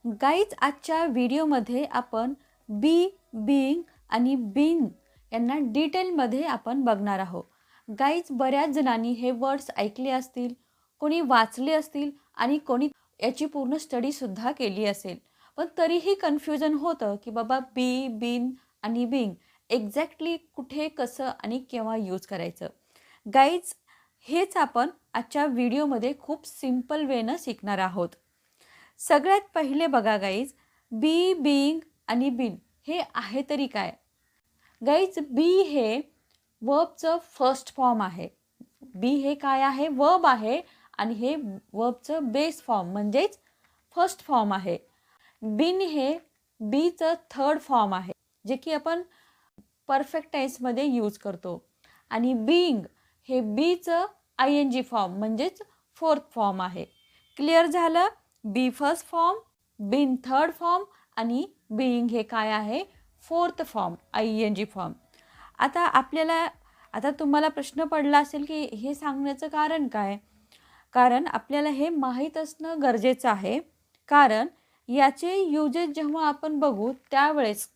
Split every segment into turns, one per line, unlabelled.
Guys आजच्या व्हिडिओमध्ये आपण बी, बीइंग आणि बीइंग यांना डिटेलमध्ये आपण बघणार आहोत. गाईज बऱ्याच जणांनी हे वर्ड्स ऐकले असतील, कोणी वाचले असतील आणि कोणी याची पूर्ण स्टडीसुद्धा केली असेल. पण तरीही कन्फ्युजन होतं की बाबा बी, बीन आणि बीइंग एक्झॅक्टली कुठे, कसं आणि केव्हा यूज करायचं. गाईज हेच आपण आजच्या व्हिडिओमध्ये खूप सिंपल वेनं शिकणार आहोत. सगळ्यात पहिले बघा गाईज, बी, बीइंग आणि बीन हे आहे तरी काय. गाईज बी हे वर्बचं फर्स्ट फॉर्म आहे. बी हे काय आहे, वर्ब आहे आणि हे वर्बचं बेस फॉर्म म्हणजेच फर्स्ट फॉर्म आहे. बीन हे बीचं थर्ड फॉर्म आहे, जे की आपण परफेक्ट टेन्समध्ये यूज करतो. आणि बीइंग हे बीचं आय एन जी फॉर्म म्हणजेच फोर्थ फॉर्म आहे. क्लिअर झालं. Be first form, been third form आणि बीइंग हे काय आहे, fourth form, I N G form. आता तुम्हाला प्रश्न पडला असेल की हे सांगण्याचं कारण काय. कारण आपल्याला हे माहीत असणं गरजेचं आहे. कारण याचे युजेस जेव्हा आपण बघू त्यावेळेस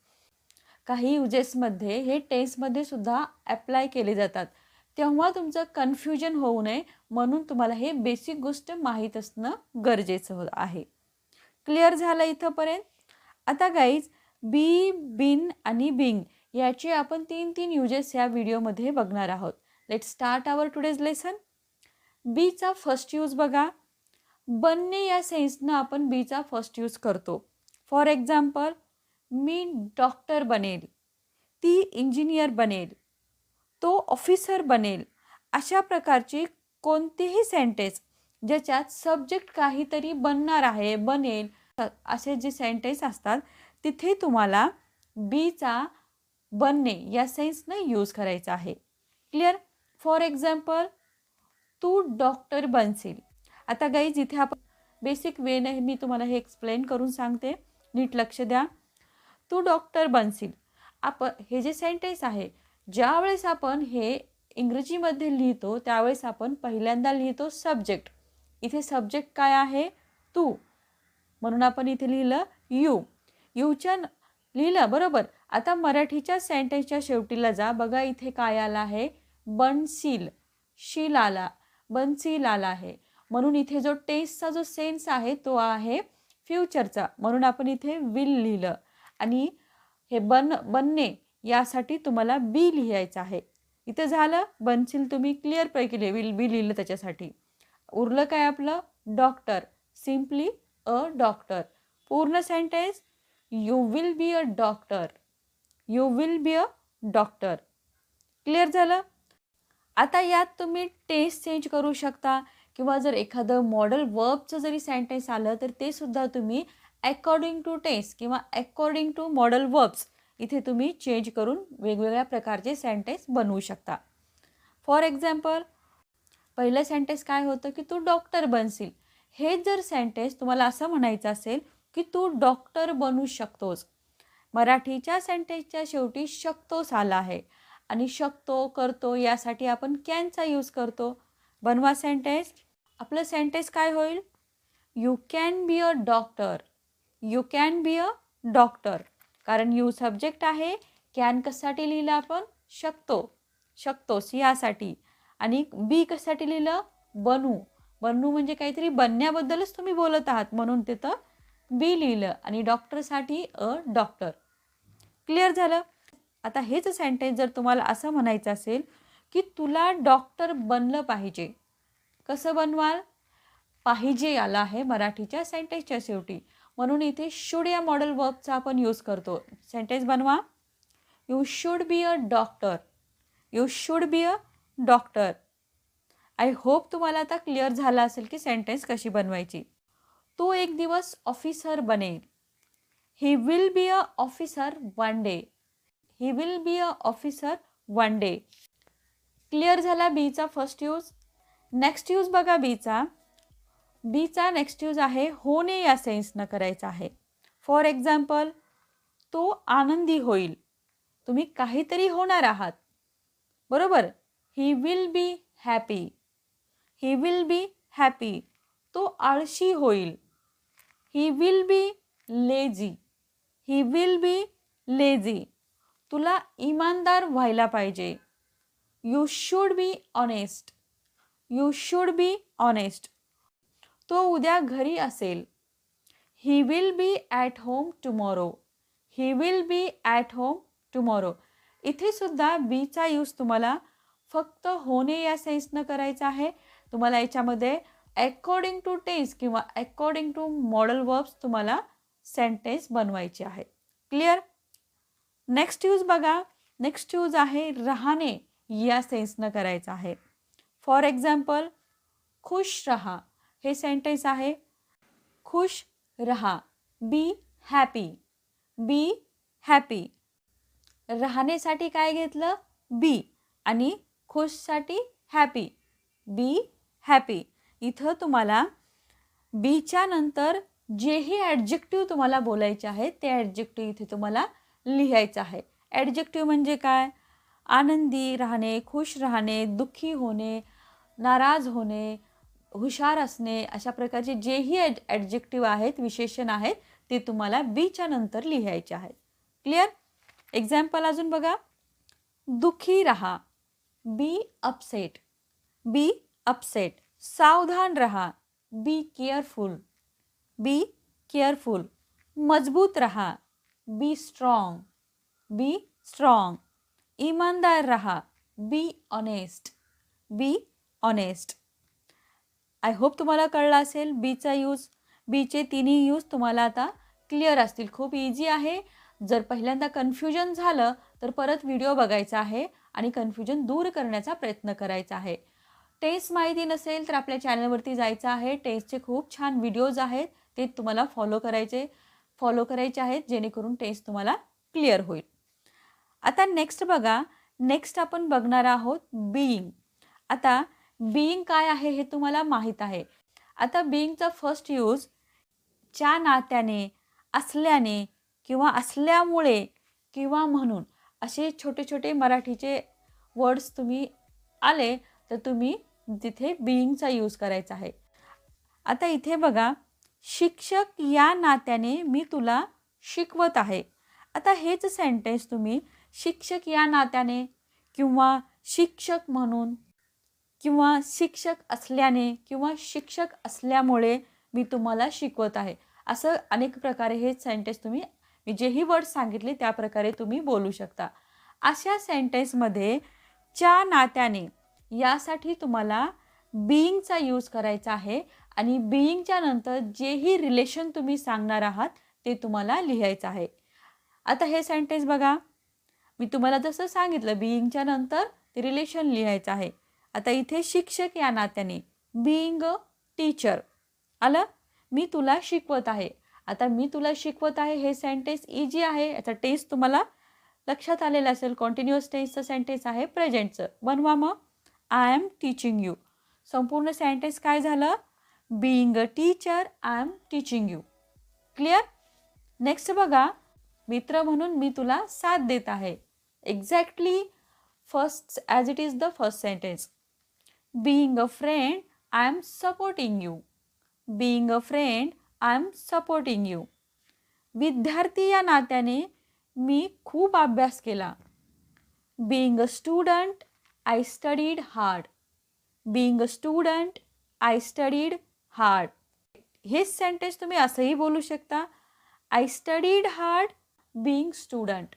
काही युजेसमध्ये हे टेन्समध्ये सुद्धा ॲप्लाय केले जातात. तेव्हा तुमचं कन्फ्युजन होऊ नये म्हणून तुम्हाला हे बेसिक गोष्ट माहीत असणं गरजेचं आहे. क्लिअर झालं इथंपर्यंत. आता गाईज बी, बीन आणि बीइंग याचे आपण तीन युजेस या व्हिडिओमध्ये बघणार आहोत. लेट स्टार्ट आवर टुडेज लेसन. बीचा फर्स्ट यूज बघा. बनणे या सेन्सनं आपण बीचा फर्स्ट यूज करतो. फॉर एक्झाम्पल, मी डॉक्टर बनेल, ती इंजिनियर बनेल, तो ऑफिसर बनेल. अशा प्रकारची कोणतेही सेंटेन्स ज्याच्यात सब्जेक्ट काहीतरी बनणार आहे, बनेल, असे जे सेंटेन्स असतात तिथे तुम्हाला बीचा बनणे या सेन्सनं यूज करायचा आहे. क्लिअर. फॉर एक्झाम्पल, तू डॉक्टर बनशील. आता गाईज इथे आपण बेसिक वेने मी तुम्हाला हे एक्सप्लेन करून सांगते, नीट लक्ष द्या. तू डॉक्टर बनशील. आपण हे जे सेंटेन्स आहे, ज्यावेळेस आपण हे इंग्रजीमध्ये लिहितो त्यावेळेस आपण पहिल्यांदा लिहितो सब्जेक्ट. इथे सब्जेक्ट काय आहे, तू, म्हणून आपण इथे लिहिलं यू. यूच्या लिहिलं बरोबर. आता मराठीच्या सेंटेन्सच्या शेवटीला जा. बघा इथे काय आलं आहे, बनशील, शील आला, बनशील आला आहे. म्हणून इथे जो टेन्सचा जो सेन्स आहे तो आहे फ्युचरचा, म्हणून आपण इथे विल लिहिलं. आणि हे बनणे यासाठी तुम्हाला बी लिहायचं आहे. इथं झालं. बनशील तुम्ही क्लिअरपैकी विल बी लिहिलं त्याच्यासाठी. उरलं काय आपलं, डॉक्टर. Simply a doctor. पूर्ण sentence, you will be a doctor, you will be a doctor. Clear झालं. आता यात तुम्ही टेन्स चेंज करू शकता किंवा जर एखादं मॉडल वर्बचं जरी सेंटेन्स आलं तर ते सुद्धा तुम्ही अकॉर्डिंग टू टेन्स किंवा अकॉर्डिंग टू मॉडल वर्ब्स इथे तुम्ही चेंज करून वेगवेगळ्या प्रकारचे सेंटेन्स बनवू शकता. फॉर एक्झाम्पल, पहिलं सेंटेन्स काय होतं की तू डॉक्टर बनशील. हे जर सेंटेन्स तुम्हाला असं म्हणायचं असेल की तू डॉक्टर बनू शकतोस. मराठीच्या सेंटेन्सच्या शेवटी शकतोस आला आहे आणि शकतो, करतो यासाठी आपण कॅनचा यूज करतो. बनवा सेंटेन्स. आपलं सेंटेन्स काय होईल, you can be a doctor, you can be a doctor. कारण यू सब्जेक्ट आहे. कॅन कशासाठी लिहिलं आपण, शकतो, शकतोस यासाठी. आणि बी कशासाठी लिहिलं, बनू. बनू म्हणजे काहीतरी बनण्याबद्दलच तुम्ही बोलत आहात म्हणून तिथं बी लिहिलं. आणि डॉक्टरसाठी अ डॉक्टर. क्लिअर झालं. आता हेच सेंटेन्स जर तुम्हाला असं म्हणायचं असेल की तुला डॉक्टर बनलं पाहिजे. कसं बनवाल, पाहिजे आला आहे मराठीच्या सेंटेन्सच्या शेवटी, म्हणून इथे शुड या मॉडेल वर्बचा आपण यूज करतो. सेंटेन्स बनवा, you should be a doctor, you should be a doctor. I hope तुम्हाला आता क्लिअर झाला असेल की सेंटेन्स कशी बनवायची. तो एक दिवस ऑफिसर बनेल. He will be a officer one day, he will be a officer one day. Clear झाला बीचा फर्स्ट यूज. नेक्स्ट यूज बघा बीचा. बीचा नेक्स्ट यूज आहे होणे या सेन्सनं करायचा आहे. फॉर एक्झाम्पल, तो आनंदी होईल. तुम्ही काहीतरी होणार आहात बरोबर. He will be happy, he will be happy. तो आळशी होईल. He will be lazy. He will be lazy. तुला इमानदार व्हायला पाहिजे. You should be honest. You should be honest. तो उद्या घरी असेल. He will be at home tomorrow. He will be at home tomorrow. इथे सुद्धा बीचा यूज तुम्हाला फक्त होणे या सेन्सनं करायचा आहे. तुम्हाला याच्यामध्ये अकॉर्डिंग टू टेन्स किंवा अकॉर्डिंग टू मॉडल वर्ब्स तुम्हाला सेंटेन्स बनवायचे आहेत. क्लिअर. नेक्स्ट यूज बघा. नेक्स्ट यूज आहे राहणे या सेन्सनं करायचं आहे. फॉर एक्झाम्पल खुश रहा. हे सेंटेन्स आहे. खुश रहा. Be happy. Be happy. राहण्यासाठी काय घेतलं? बी. आणि खुशसाठी हॅपी. Be happy. इथं तुम्हाला बीच्या नंतर जेही ॲडजेक्टिव्ह तुम्हाला बोलायचे आहेत ते ॲडजेक्टिव्ह इथे तुम्हाला लिहायचं आहे. ॲडजेक्टिव्ह म्हणजे काय? आनंदी राहणे, खुश राहणे, दुःखी होणे, नाराज होणे, हुशार असणे, अशा प्रकारचे जेही ॲडजेक्टिव्ह आहेत, विशेषण आहेत, ते तुम्हाला बीच्या नंतर लिहायचे आहेत. क्लिअर. एक्झाम्पल अजून बघा. दुःखी रहा. Be upset. Be upset. सावधान रहा. Be careful. Be careful. मजबूत रहा. Be strong. Be strong. ईमानदार रहा. Be honest. Be honest. I hope तुम्हाला कळलं असेल बीचा यूज. बीचे तिन्ही यूज तुम्हाला आता क्लिअर असतील. खूप इझी आहे. जर पहिल्यांदा कन्फ्युजन झालं तर परत व्हिडिओ बघायचा आहे आणि कन्फ्युजन दूर करण्याचा प्रयत्न करायचा आहे. टेन्स माहिती नसेल तर आपल्या चॅनलवरती जायचं आहे. टेन्सचे खूप छान व्हिडिओज आहेत, ते तुम्हाला फॉलो करायचे आहेत, जेणेकरून टेन्स तुम्हाला क्लिअर होईल. आता नेक्स्ट बघा. नेक्स्ट आपण बघणार आहोत बीइंग. आता बीइंग काय आहे हे तुम्हाला माहीत आहे. आता बीइंगचा फर्स्ट यूज च्या नात्याने, असल्याने किंवा असल्यामुळे किंवा म्हणून असे छोटे छोटे मराठीचे वर्ड्स तुम्ही आले तर तुम्ही तिथे बीइंगचा यूज करायचा आहे. आता इथे बघा. शिक्षक या नात्याने मी तुला शिकवत आहे. आता हेच सेंटेन्स तुम्ही शिक्षक या नात्याने किंवा शिक्षक म्हणून किंवा शिक्षक असल्याने किंवा शिक्षक असल्यामुळे मी तुम्हाला शिकवत आहे, असं अनेक प्रकारे हे सेंटेन्स तुम्ही मी जेही वर्ड सांगितले त्या प्रकारे तुम्ही बोलू शकता. अशा सेंटेन्समध्ये च्या नात्याने यासाठी तुम्हाला बीइंगचा यूज करायचा आहे आणि बीइंगच्या नंतर जेही रिलेशन तुम्ही सांगणार आहात ते तुम्हाला लिहायचं आहे. आता हे सेंटेन्स बघा. मी तुम्हाला जसं सांगितलं बीइंगच्या नंतर ते रिलेशन लिहायचं आहे. आता इथे शिक्षक या नात्याने बीइंग अ टीचर आलं. मी तुला शिकवत आहे. आता मी तुला शिकवत आहे हे सेंटेन्स इझी आहे. याचा टेन्स तुम्हाला लक्षात आलेला असेल. कॉन्टिन्युअस टेन्सचं सेंटेन्स आहे प्रेझेंटचं. बनवा मग. I am teaching you. संपूर्ण सेंटेन्स काय झालं? Being a teacher I am teaching you. Clear. Next बघा. मित्र म्हणून मी तुला साथ देत आहे. Exactly first as it is the first sentence. Being a friend I am supporting you. Being a friend I am supporting you. विद्यार्थी या नात्याने मी खूप अभ्यास केला. Being a student I studied hard. Being a student I studied hard. हेच sentence तुम्ही असंही बोलू शकता. I studied hard being student.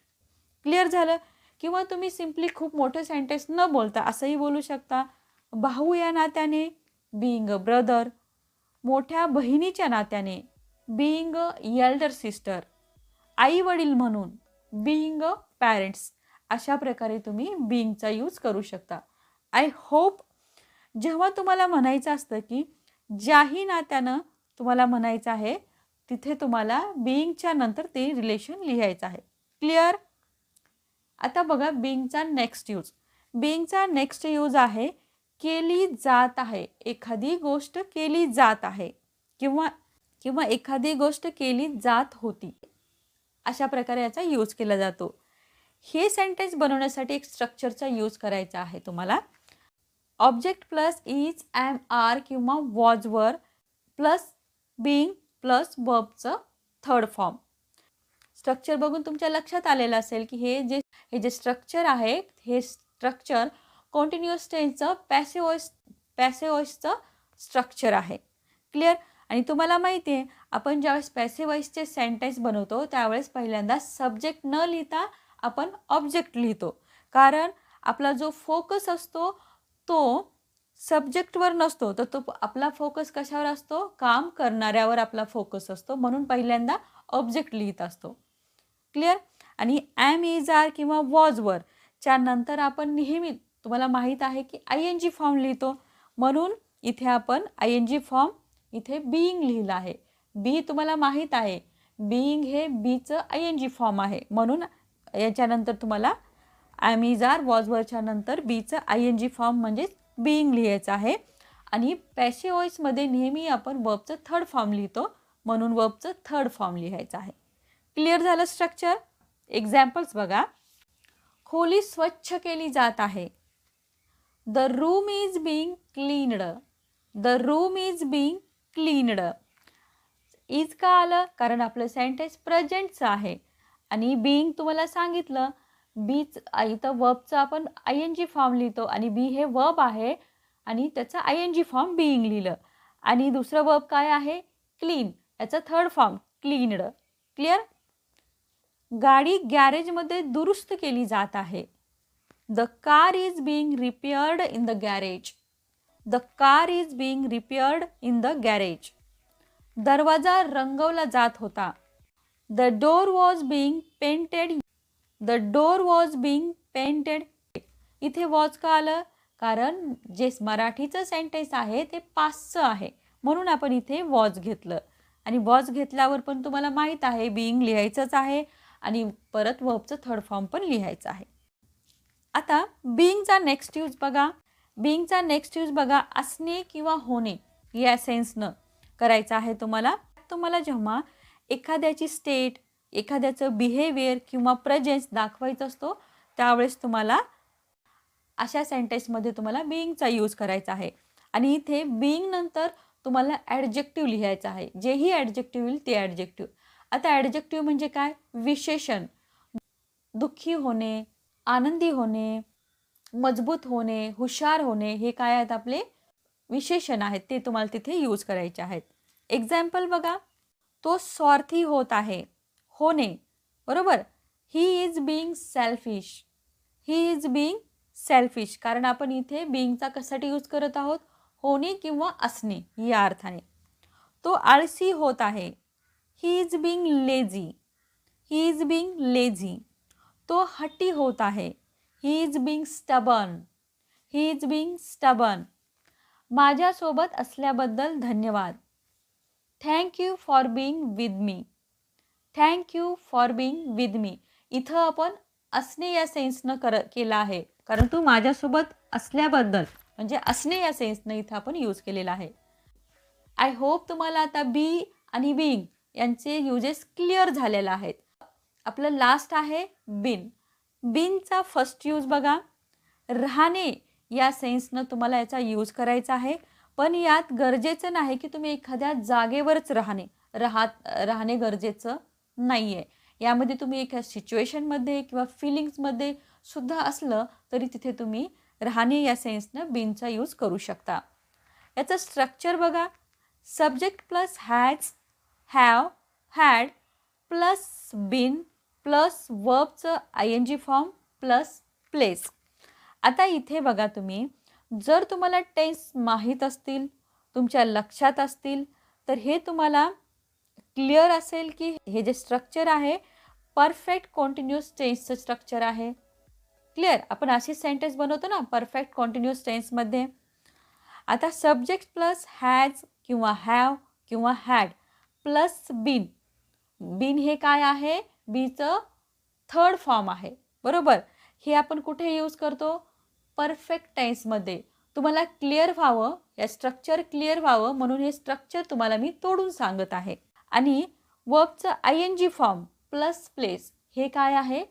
Clear झालं. किंवा तुम्ही सिम्पली खूप मोठं सेंटेन्स न बोलता असंही बोलू शकता. भाऊ या नात्याने बीइंग अ ब्रदर. मोठ्या बहिणीच्या नात्याने बीइंग अ एल्डर सिस्टर. आई वडील म्हणून बीइंग अ पॅरेंट्स. अशा प्रकारे तुम्ही बीइंगचा यूज करू शकता. आय होप जेव्हा तुम्हाला म्हणायचं असतं की ज्याही नात्यानं तुम्हाला म्हणायचं आहे तिथे तुम्हाला बीइंगच्या नंतर ते रिलेशन लिहायचं आहे. क्लिअर. आता बघा बीइंगचा नेक्स्ट यूज. बीइंगचा नेक्स्ट यूज आहे केली जात आहे. एखादी गोष्ट केली जात आहे किंवा एखादी गोष्ट केली जात होती, अशा प्रकारे याचा यूज केला जातो. हे सेंटेन्स बनवण्यासाठी एक स्ट्रक्चरचा यूज करायचा आहे तुम्हाला. Object plus is, am, are किंवा वॉजवर प्लस बीइंग प्लस वर्बचं थर्ड फॉर्म. स्ट्रक्चर बघून तुमच्या लक्षात आलेलं असेल की हे जे स्ट्रक्चर आहे हे स्ट्रक्चर कॉन्टिन्युअस टेन्सचं पॅसिव्ह वॉइसचं स्ट्रक्चर आहे. क्लिअर. आणि तुम्हाला माहिती आहे आपण ज्यावेळेस पॅसिव्ह वॉइसचे सेंटेन्स बनवतो त्यावेळेस पहिल्यांदा सब्जेक्ट न लिहिता आपण ऑब्जेक्ट लिहितो, कारण आपला जो फोकस असतो तो सब्जेक्टवर नसतो, तर तो आपला फोकस कशावर असतो, काम करणाऱ्यावर आपला फोकस असतो, म्हणून पहिल्यांदा ऑब्जेक्ट लिहित असतो. क्लिअर. आणि ॲम, इज, आर किंवा वॉजवर च्या नंतर आपण नेहमी तुम्हाला माहीत आहे की ING फॉर्म लिहितो, म्हणून इथे आपण ING फॉर्म इथे बीइंग लिहिलं आहे. बी तुम्हाला माहीत आहे बीइंग हे बीचं ING फॉर्म आहे, म्हणून याच्यानंतर तुम्हाला ॲम, इज, आर, वॉजवरच्या नंतर बीचं ING फॉर्म म्हणजेच बीइंग लिहायचं आहे. आणि पॅसिव्ह वॉइसमध्ये नेहमी आपण वर्बचं थर्ड फॉर्म लिहितो, म्हणून वर्बचं थर्ड फॉर्म लिहायचं आहे. क्लिअर झालं स्ट्रक्चर. एक्झाम्पल्स बघा. खोली स्वच्छ केली जात आहे. The room is being cleaned. The room is being cleaned. Is का आलं, कारण आपलं सेंटेन्स प्रेझेंटचं आहे. आणि बीइंग तुम्हाला सांगितलं बीच इथं वर्बचं आपण ING फॉर्म लिहितो आणि बी हे वर्ब आहे आणि त्याचं ING फॉर्म बीइंग लिहिलं. आणि दुसरं वर्ब काय आहे, क्लीन, याचं थर्ड फॉर्म क्लीनड. क्लिअर. गाडी गॅरेजमध्ये दुरुस्त केली जात आहे. The car is being repaired in the garage. The car is being repaired in the garage. दरवाजा रंगवला जात होता. The door was being painted. The door was being painted. इथे वॉज का आलं, कारण जे मराठीचं सेंटेन्स आहे ते पास्टचं आहे, म्हणून आपण इथे वॉज घेतलं. आणि वॉज घेतल्यावर पण तुम्हाला माहीत आहे बीइंग लिहायचंच आहे आणि परत वर्बचं थर्ड फॉर्म पण लिहायचं आहे. आता बीइंगचा नेक्स्ट यूज बघा. बीइंगचा नेक्स्ट यूज बघा. असणे किंवा होणे या सेन्सनं करायचं आहे तुम्हाला. तुम्हाला जेव्हा एखाद्याची स्टेट, एखाद्याचं बिहेवियर किंवा प्रेझेन्स दाखवायचं असतो त्यावेळेस तुम्हाला अशा सेंटेन्समध्ये तुम्हाला बीइंगचा यूज करायचा आहे. आणि इथे बीइंग नंतर तुम्हाला ॲडजेक्टिव्ह लिहायचं आहे. जेही ॲडजेक्टिव्ह येईल ते ॲडजेक्टिव्ह. आता ॲडजेक्टिव्ह म्हणजे काय, विशेषण. दुःखी होणे, आनंदी होणे, मजबूत होणे, हुशार होणे, हे काय आहेत आपले विशेषण आहेत, ते तुम्हाला तिथे यूज करायचे आहेत. एक्झाम्पल बघा. तो स्वार्थी होत आहे. होणे, बरोबर. He is being selfish. He is being selfish, कारण आपण इथे बीइंगचा कशासाठी यूज करत आहोत, होणे किंवा असणे या अर्थाने. तो आळसी होत आहे. He is being lazy. He is being lazy. तो हट्टी होत आहे. He is being stubborn. He is being stubborn. माझ्यासोबत असल्याबद्दल धन्यवाद. Thank you for being with me. Thank you for being with me. इथं आपण असणे या सेन्सनं केलं आहे, कारण तू माझ्यासोबत असल्याबद्दल म्हणजे असणे या सेन्सनं इथं आपण यूज केलेला आहे. आय होप तुम्हाला आता बी आणि बीइंग यांचे युजेस क्लिअर झालेले आहेत. आपलं लास्ट आहे बीन. बीनचा फर्स्ट यूज बघा. राहणे या सेन्सनं तुम्हाला याचा यूज करायचा आहे, पण यात गरजेचं नाही की तुम्ही एखाद्या जागेवरच राहणे गरजेचं नाही आहे. यामध्ये तुम्ही एका सिच्युएशनमध्ये किंवा फिलिंग्समध्ये सुद्धा असलं तरी तिथे तुम्ही राहणे या सेन्सनं बीनचा यूज करू शकता. याचं स्ट्रक्चर बघा. Subject plus has, have, had plus been plus वर्बचं ING फॉर्म प्लस प्लेस. आता इथे बघा तुम्ही, जर तुम्हाला टेन्स माहीत असतील, तुमच्या लक्षात असतील, तर हे तुम्हाला क्लिअर असेल की हे जे स्ट्रक्चर आहे परफेक्ट कॉन्टिन्युअस टेन्सचं स्ट्रक्चर आहे. क्लिअर. आपण अशी सेंटेन्स बनवतो ना परफेक्ट कॉन्टिन्युअस टेन्समध्ये. आता सब्जेक्ट प्लस हॅज किंवा हॅव किंवा हॅड प्लस बीन. बीन हे काय आहे, बीचं थर्ड फॉर्म आहे, बरोबर. हे आपण कुठे यूज करतो, परफेक्ट टेन्समध्ये. तुम्हाला क्लिअर व्हावं, या स्ट्रक्चर क्लिअर व्हावं म्हणून हे स्ट्रक्चर तुम्हाला मी तोडून सांगत आहे. आणि वर्बचं ING फॉर्म प्लस प्लेस हे काय आहे,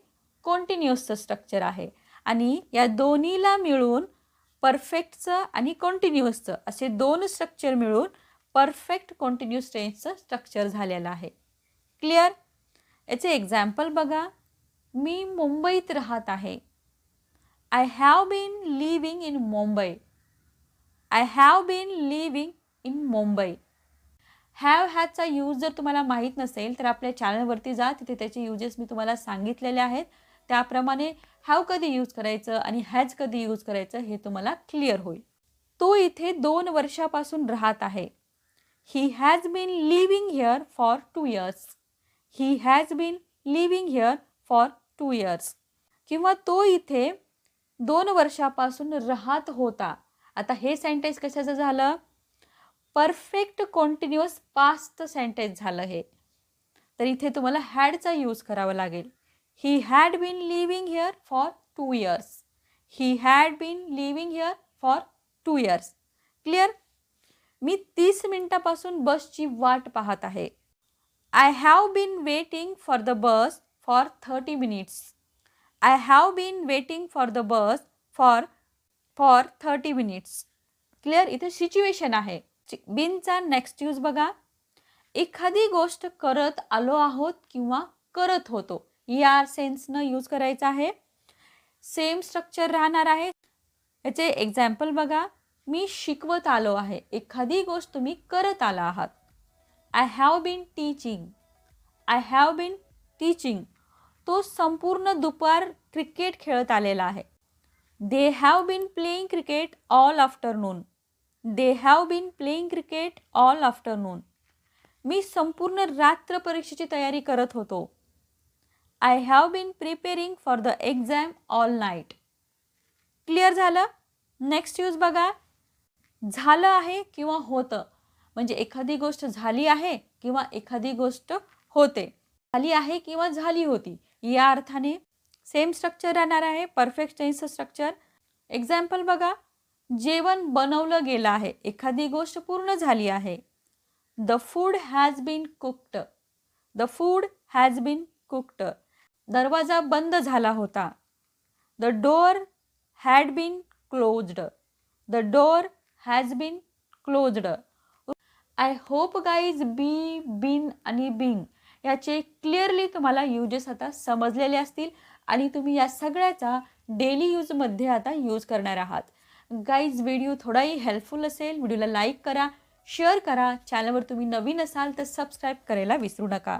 कॉन्टिन्युअसचं स्ट्रक्चर आहे. आणि या दोन्हीला मिळून परफेक्टचं आणि कॉन्टिन्युअसचं असे दोन स्ट्रक्चर मिळून परफेक्ट कॉन्टिन्युअस टेन्सचं स्ट्रक्चर झालेलं आहे. क्लिअर? याचे एक्झाम्पल बघा. मी मुंबईत राहत आहे. I have been living in Mumbai. I have been living in Mumbai. Have हॅजचा यूज जर तुम्हाला माहीत नसेल तर आपल्या चॅनलवरती जा, तिथे त्याचे यूजेस मी तुम्हाला सांगितलेले आहेत. त्याप्रमाणे हॅव कधी यूज करायचं आणि हॅज कधी यूज करायचं हे तुम्हाला क्लिअर होईल. तो इथे 2 वर्षापासून राहत आहे. He has been living here for 2 years. He has been living here for 2 years. किंवा तो इथे 2 वर्षापासून राहत होता. आता हे सेंटेन्स कशाचं झालं? परफेक्ट कंटिन्युअस पास्ट सेंटेन्स झालं हे. तर इथे तुम्हाला हॅडचा यूज करावा लागेल. He had been living here for 2 years. He had been living here for 2 years. Clear? मी 30 मिनिटापासून बसची वाट पाहत आहे. I have been waiting for the bus for 30 minutes. I have been waiting for the bus for 30 minutes. Clear? इथे situation आहे. बीनचा next use बघा. एखादी गोष्ट करत आलो आहोत किंवा करत होतो या सेन्सनं यूज करायचं आहे. सेम स्ट्रक्चर राहणार आहे. याचे एक्झाम्पल बघा. मी शिकवत आलो आहे. एखादी गोष्ट तुम्ही करत आला आहात. I have been teaching. I have been teaching. तो संपूर्ण दुपार क्रिकेट खेळत आलेला आहे. They have been playing cricket all afternoon. They have been playing cricket all afternoon. मी संपूर्ण रात्र परीक्षेची तयारी करत होतो. I have been preparing for the exam all night. Clear झालं? नेक्स्ट यूज बघा. झालं आहे किंवा होतं. म्हणजे एखादी गोष्ट झाली आहे किंवा एखादी गोष्ट होते. झाली आहे किंवा झाली होती या अर्थाने सेम स्ट्रक्चर राहणार आहे. Perfect टेन्सचं structure. एक्झाम्पल बघा. जेवण बनवलं गेलं आहे. एखादी गोष्ट पूर्ण झाली आहे. The food has been cooked. The food has been cooked. दरवाजा बंद झाला होता. The door had been closed. The door has been closed. I hope guys be, been आणि बिंग याचे क्लिअरली तुम्हाला यूजेस आता समजलेले असतील आणि तुम्ही या सगळ्याचा डेली यूजमध्ये आता यूज करणार आहात. गाईज व्हिडिओ थोडाही हेल्पफुल असेल, व्हिडिओला लाईक करा, शेअर करा. चॅनलवर तुम्ही नवीन असाल तर सबस्क्राईब करायला विसरू नका.